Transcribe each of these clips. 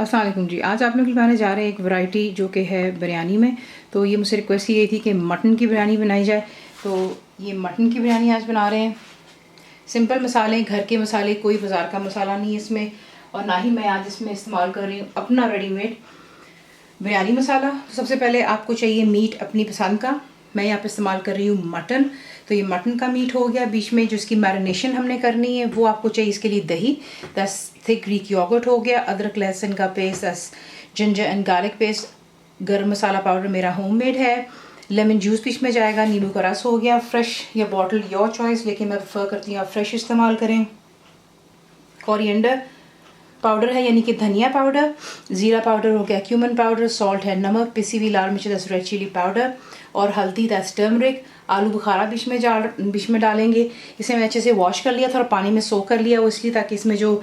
अस्सलाम वालेकुम जी। आज आप लोग खिलाने जा रहे हैं एक वैरायटी जो कि है बिरयानी में। तो ये मुझसे रिक्वेस्ट की गई थी कि मटन की बिरयानी बनाई जाए, तो ये मटन की बिरयानी आज बना रहे हैं। सिंपल मसाले, घर के मसाले, कोई बाज़ार का मसाला नहीं है इसमें, और ना ही मैं आज इसमें इस्तेमाल कर रही हूँ अपना रेडीमेड बिरयानी मसाला। तो सबसे पहले आपको चाहिए मीट अपनी पसंद का। मैं यहाँ पे इस्तेमाल कर रही हूँ मटन। तो ये मटन का मीट हो गया। बीच में जो इसकी मैरिनेशन हमने करनी है वो आपको चाहिए इसके लिए दही, 10 थिक ग्रीक योगर्ट हो गया, अदरक लहसुन का paste, 10 ginger and garlic paste, गरम मसाला पाउडर मेरा होममेड है, लेमन जूस बीच में जाएगा, नींबू का रस हो गया, फ्रेश या बॉटल योर चॉइस, लेकिन मैं प्रेफर करती हूँ आप फ्रेश इस्तेमाल करें। कोरिएंडर पाउडर है यानी कि धनिया पाउडर, ज़ीरा पाउडर हो गया, क्यूमन पाउडर, सॉल्ट है, नमक, पिसी हुई लाल मिर्च, 10 रेड चिली पाउडर और हल्दी, 10 टर्मरिक। आलू बुखारा बीच में डालेंगे। इसे मैं अच्छे से वॉश कर लिया था और पानी में सोक कर लिया, वो इसलिए ताकि इसमें जो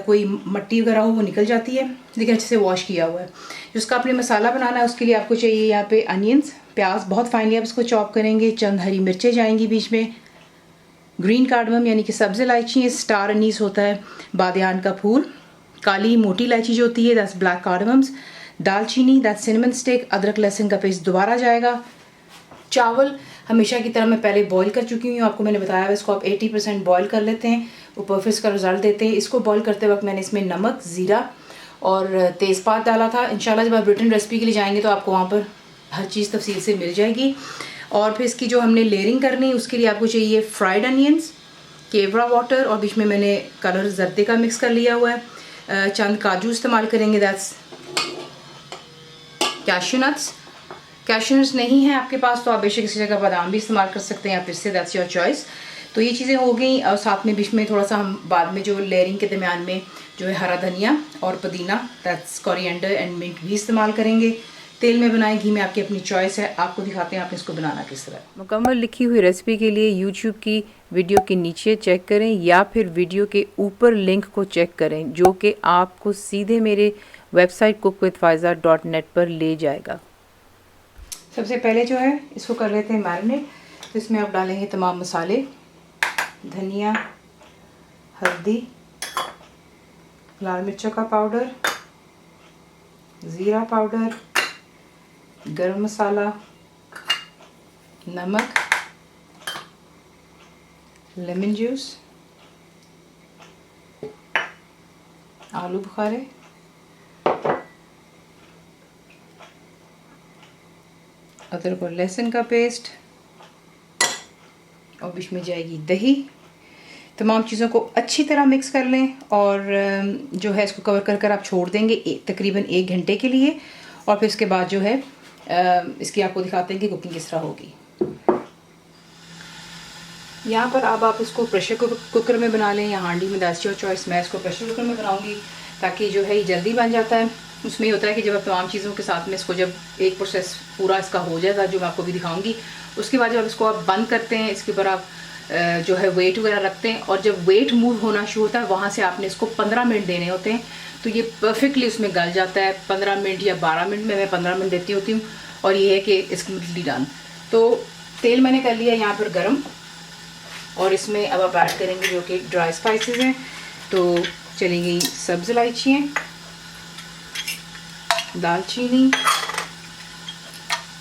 कोई मट्टी वगैरह हो वो निकल जाती है, लेकिन अच्छे से वॉश किया हुआ है। जिसका आपने मसाला बनाना है उसके लिए आपको चाहिए यहाँ पे अनियंस, प्याज बहुत फाइनली आप इसको चॉप करेंगे, चंद हरी मिर्चें जाएंगी बीच में, ग्रीन कार्डमम यानी कि सब्ज़ इलायची, स्टार अनीस होता है, बादयान का फूल, काली मोटी इलायची जो होती है, दैट्स ब्लैक कार्डमम्स, दालचीनी, दैट्स सिनेमन स्टिक, अदरक लहसुन का पेस्ट दोबारा जाएगा। चावल हमेशा की तरह मैं पहले बॉईल कर चुकी हूँ, आपको मैंने बताया है इसको आप 80% बॉईल कर लेते हैं, वो परफेक्ट का रिजल्ट देते हैं। इसको बॉईल करते वक्त मैंने इसमें नमक, ज़ीरा और तेज़पात डाला था। इंशाल्लाह जब आप रिटन रेसिपी के लिए जाएंगे तो आपको वहाँ पर हर चीज़ तफसील से मिल जाएगी। और फिर इसकी जो हमने लेयरिंग करनी है उसके लिए आपको चाहिए फ्राइड अनियंस, केवड़ा वाटर और बीच में मैंने कलर जर्दे का मिक्स कर लिया हुआ है, चंद काजू इस्तेमाल करेंगे, that's cashew nuts. Cashew nuts नहीं है आपके पास तो आप बेशक इसी जगह बादाम भी इस्तेमाल कर सकते हैं, आप इससे दैट्स योर चॉइस। तो ये चीज़ें हो गई, और साथ में बीच में थोड़ा सा हम बाद में जो लेयरिंग के दरमियान में जो है हरा धनिया और पुदीना, दैट्स कोरिएंडर एंड मिंट भी इस्तेमाल करेंगे। तेल में बनाएं, घी में आपकी अपनी चॉइस है, आपको दिखाते हैं आपने इसको बनाना किस तरह। मुकम्मल लिखी हुई रेसिपी के लिए यूट्यूब की वीडियो के नीचे चेक करें या फिर वीडियो के ऊपर लिंक को चेक करें जो कि आपको सीधे मेरे वेबसाइट cookWithFaiza.net पर ले जाएगा। सबसे पहले जो है इसको कर लेते हैं मैरिनेट। तो इसमें आप डालेंगे तमाम मसाले, धनिया, हल्दी, लाल मिर्चों का पाउडर, ज़ीरा पाउडर, गरम मसाला, नमक, लेमन जूस, आलू बुखारे, अदरक और लहसुन का पेस्ट और बीच में जाएगी दही। तमाम चीज़ों को अच्छी तरह मिक्स कर लें और जो है इसको कवर कर कर आप छोड़ देंगे तकरीबन 1 घंटे के लिए, और फिर इसके बाद जो है इसकी आपको दिखाते हैं कि कुकिंग किस तरह होगी। यहाँ पर अब आप इसको प्रेशर कुकर में बना लें या हांडी में, दैट्स योर चॉइस। मैं इसको प्रेशर कुकर में बनाऊँगी ताकि जो है ये जल्दी बन जाता है। उसमें होता है कि जब आप तमाम चीज़ों के साथ में इसको जब एक प्रोसेस पूरा इसका हो जाएगा जो मैं आपको भी दिखाऊंगी, उसके बाद जब आप इसको आप बंद करते हैं, इसके ऊपर आप जो है वेट वगैरह रखते हैं, और जब वेट मूव होना शुरू होता है वहाँ से आपने इसको 15 मिनट देने होते हैं, तो ये परफेक्टली उसमें गल जाता है। 15 मिनट या 12 मिनट में, मैं 15 मिनट देती होती हूँ, और ये है कि इट्स कम्प्लीटली डन। तो तेल मैंने कर लिया यहाँ पर गर्म, और इसमें अब आप ऐड करेंगे जो कि ड्राई स्पाइसेस हैं। तो चली गई सब्ज़ इलायचियाँ, दालचीनी,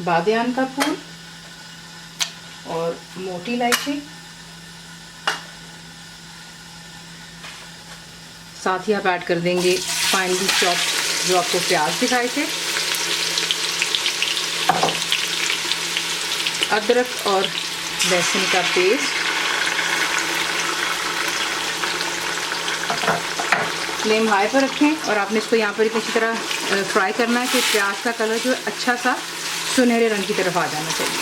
बादयान का फूल और मोटी इलायची, साथ ही आप ऐड कर देंगे फाइनली चॉप जो आपको प्याज दिखाए थे, अदरक और लहसुन का पेस्ट। फ्लेम हाई पर रखें और आपने इसको यहाँ पर इतनी अच्छी तरह फ्राई करना है कि प्याज का कलर जो है अच्छा सा सुनहरे रंग की तरफ आ जाना चाहिए।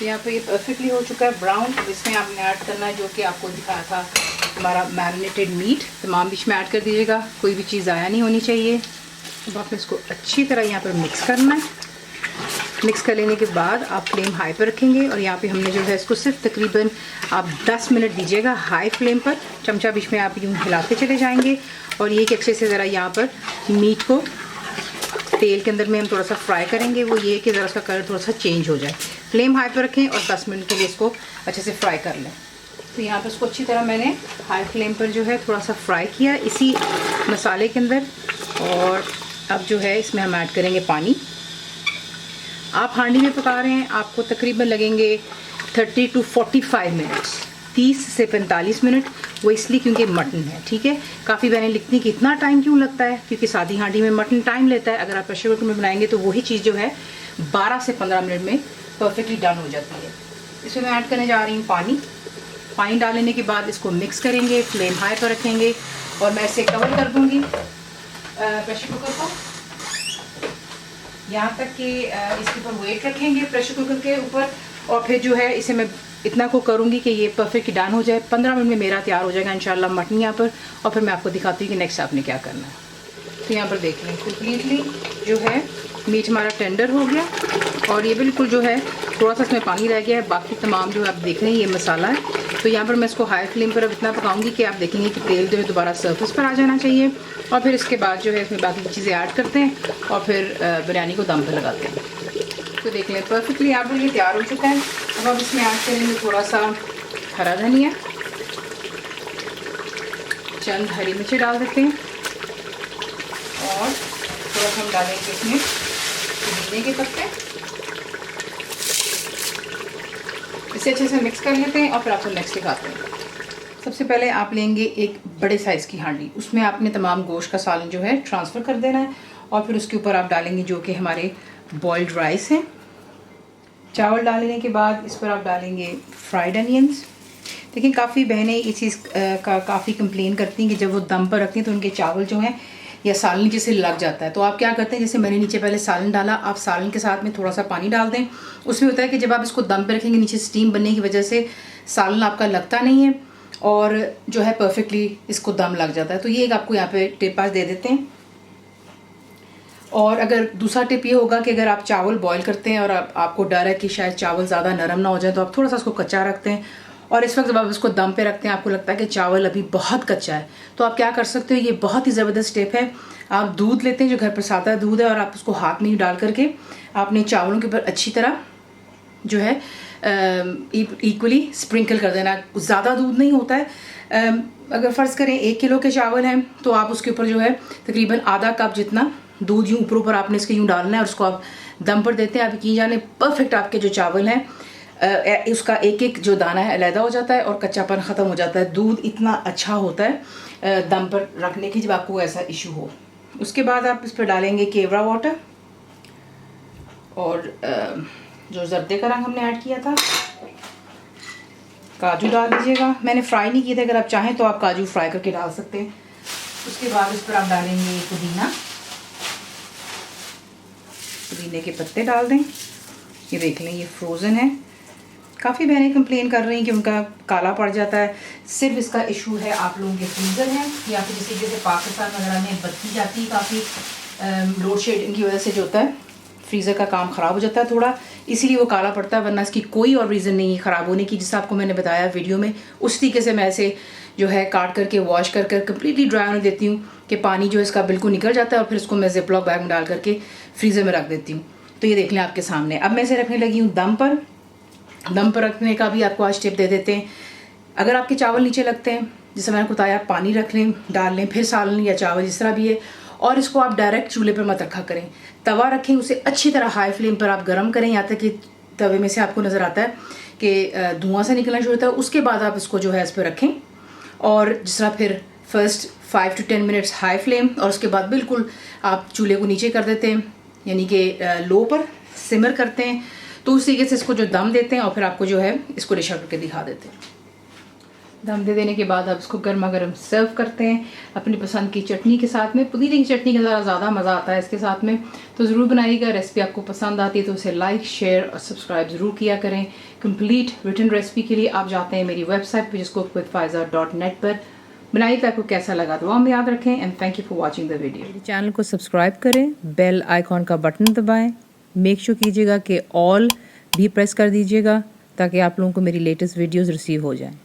यहाँ पे ये परफेक्टली हो चुका है ब्राउन। अब इसमें आपने ऐड करना है जो कि आपको दिखाया था हमारा मैरिनेटेड मीट, तमाम बीच में ऐड कर दीजिएगा, कोई भी चीज़ ज़ाया नहीं होनी चाहिए। अब आपने इसको अच्छी तरह यहाँ पर मिक्स करना है। मिक्स कर लेने के बाद आप फ्लेम हाई पर रखेंगे, और यहाँ पे हमने जो है इसको सिर्फ तकरीबन आप 10 मिनट दीजिएगा हाई फ्लेम पर। चमचा बीच में आप यूँ हिलाते चले जाएंगे, और ये कि अच्छे से ज़रा यहाँ पर मीट को तेल के अंदर में हम थोड़ा सा फ्राई करेंगे, वो ये कि ज़रा उसका कलर थोड़ा सा चेंज हो जाए। फ्लेम हाई पर रखें और 10 मिनट के लिए इसको अच्छे से फ्राई कर लें। तो यहाँ पर इसको अच्छी तरह मैंने हाई फ्लेम पर जो है थोड़ा सा फ्राई किया इसी मसाले के अंदर। और अब जो है इसमें हम ऐड करेंगे पानी। आप हांडी में पका रहे हैं, आपको तकरीबन लगेंगे 30 to 45 मिनट्स, 30 से 45 मिनट। वो इसलिए क्योंकि मटन है, ठीक है। काफ़ी बहनें लिखती हैं कि इतना टाइम क्यों लगता है, क्योंकि सादी हांडी में मटन टाइम लेता है। अगर आप प्रेशर कुकर में बनाएंगे तो वही चीज़ जो है 12 से 15 मिनट में परफेक्टली डन हो जाती है। इसमें मैं ऐड करने जा रही हूँ पानी। पानी डालने के बाद इसको मिक्स करेंगे, फ्लेम हाई पर रखेंगे और मैं इसे कवर कर दूँगी प्रेशर कुकर को, यहाँ तक कि इसके ऊपर वेट रखेंगे प्रेशर कुकर के ऊपर। और फिर जो है इसे मैं इतना को करूँगी कि ये परफेक्ट डन हो जाए। 15 मिनट में मेरा तैयार हो जाएगा इंशाल्लाह मटन यहाँ पर। और फिर मैं आपको दिखाती हूँ कि नेक्स्ट आपने क्या करना है। तो यहाँ पर देख लें कम्प्लीटली जो है मीट हमारा टेंडर हो गया और ये बिल्कुल जो है थोड़ा सा इसमें पानी रह गया है। बाकी तमाम जो आप देख रहे हैं ये मसाला है। तो यहाँ पर मैं इसको हाई फ्लेम पर अब इतना पकाऊंगी कि आप देखेंगे कि तेल जो है दोबारा सरफेस पर आ जाना चाहिए। और फिर इसके बाद जो है इसमें बाकी की चीज़ें ऐड करते हैं और फिर बिरयानी को दम पर लगाते हैं। तो देख लें परफेक्टली यहाँ पर ये तैयार हो चुका है। अब आप इसमें ऐड करेंगे थोड़ा सा हरा धनिया, चंद हरी मिर्ची डाल देते हैं और थोड़ा सा हम डालेंगे इसमें पुदीने के पत्ते। इसे अच्छे से मिक्स कर लेते हैं और फिर आपको नेक्स्ट दिखाते हैं। सबसे पहले आप लेंगे एक बड़े साइज़ की हांडी, उसमें आपने तमाम गोश्त का सालन जो है ट्रांसफ़र कर देना है और फिर उसके ऊपर आप डालेंगे जो कि हमारे बॉइल्ड राइस हैं। चावल डालने के बाद इस पर आप डालेंगे फ्राइड अनियंस। लेकिन काफ़ी बहनें इस चीज़ का काफ़ी कंप्लेन करती हैं कि जब वो दम पर रखती हैं तो उनके चावल जो हैं या सालन नीचे से लग जाता है। तो आप क्या करते हैं, जैसे मैंने नीचे पहले सालन डाला, आप सालन के साथ में थोड़ा सा पानी डाल दें। उसमें होता है कि जब आप इसको दम पे रखेंगे नीचे स्टीम बनने की वजह से सालन आपका लगता नहीं है और जो है परफेक्टली इसको दम लग जाता है। तो ये एक आपको यहाँ पे टिप आज दे देते हैं। और अगर दूसरा टिप ये होगा कि अगर आप चावल बॉईल करते हैं और आपको डर है कि शायद चावल ज़्यादा नरम ना हो जाए तो आप थोड़ा सा उसको कच्चा रखते हैं और इस वक्त जब आप इसको दम पे रखते हैं आपको लगता है कि चावल अभी बहुत कच्चा है, तो आप क्या कर सकते हो, ये बहुत ही ज़बरदस्त टिप है। आप दूध लेते हैं जो घर पर सादा दूध है और आप उसको हाथ में ही डाल करके आपने चावलों के ऊपर अच्छी तरह जो है इक्वली स्प्रिंकल कर देना। ज़्यादा दूध नहीं होता है। अगर फ़र्ज़ करें 1 किलो के चावल हैं तो आप उसके ऊपर जो है तकरीबन आधा कप जितना दूध यूँ ऊपर आपने इसके यूँ डालना है और उसको आप दम पर देते हैं। आप यकीन जाने परफेक्ट आपके जो चावल हैं उसका एक एक जो दाना है अलहदा हो जाता है और कच्चापन ख़त्म हो जाता है। दूध इतना अच्छा होता है दम पर रखने की जब आपको ऐसा इशू हो। उसके बाद आप इस पर डालेंगे केवड़ा वाटर और जो जर्दे का रंग हमने ऐड किया था, काजू डाल दीजिएगा। मैंने फ्राई नहीं किए थे, अगर आप चाहें तो आप काजू फ्राई करके डाल सकते हैं। उसके बाद इस पर आप डालेंगे पुदीना, पुदीने के पत्ते डाल दें। ये देख लें ये फ्रोज़न है। काफ़ी बहनें कंप्लेन कर रही हैं कि उनका काला पड़ जाता है। सिर्फ इसका इशू है आप लोगों के फ्रीज़र हैं या फिर जिसकी जैसे पाकिस्तान वगैरह में बत्ती जाती है काफ़ी लोड शेडिंग की वजह से जो होता है फ्रीज़र का काम ख़राब हो जाता है थोड़ा, इसीलिए वो काला पड़ता है, वरना इसकी कोई और रीज़न नहीं है ख़राब होने की। जिससे आपको मैंने बताया वीडियो में उस तरीके से मैं ऐसे जो है काट करके वॉश कर कर कम्प्लीटली ड्राई होने देती हूँ कि पानी जो इसका बिल्कुल निकल जाता है और फिर इसको मैं जिपलॉक बैग में डाल करके फ्रीज़र में रख देती हूँ। तो ये देख लें आपके सामने। अब मैं इसे रखने लगी हूँ दम पर। दम पर रखने का भी आपको आज टिप दे देते हैं। अगर आपके चावल नीचे लगते हैं, जैसे मैंने बताया, पानी रख लें, डाल लें, फिर सालन या चावल जिस तरह भी है, और इसको आप डायरेक्ट चूल्हे पर मत रखा करें। तवा रखें, उसे अच्छी तरह हाई फ्लेम पर आप गर्म करें यहाँ तक कि तवे में से आपको नज़र आता है कि धुआं सा निकलना शुरू होता है। उसके बाद आप इसको जो है इस पर रखें और जिस तरह फिर first 5 to 10 minutes high flame और उसके बाद बिल्कुल आप चूल्हे को नीचे कर देते हैं, यानी कि लो पर सिमर करते हैं। तो उस तरीके से इसको जो दम देते हैं और फिर आपको जो है इसको डिश आउट करके दिखा देते हैं। दम दे देने के बाद आप इसको गर्मा गर्म सर्व करते हैं अपनी पसंद की चटनी के साथ में। पुदीने की चटनी का ज़्यादा मज़ा आता है इसके साथ में, तो ज़रूर बनाइएगा। रेसिपी आपको पसंद आती है तो उसे लाइक, शेयर और सब्सक्राइब ज़रूर किया करें। कंप्लीट रिटन रेसिपी के लिए आप जाते हैं मेरी वेबसाइट पर जिसको cookWithFaiza.net पर। बनाइए तो आपको कैसा लगा दुआ में याद रखें and thank you for watching the video. मेरे चैनल को सब्सक्राइब करें, बेल आइकॉन का बटन दबाएँ, मेक श्योर कीजिएगा कि ऑल भी प्रेस कर दीजिएगा ताकि आप लोगों को मेरी लेटेस्ट वीडियोज़ रिसीव हो जाएँ।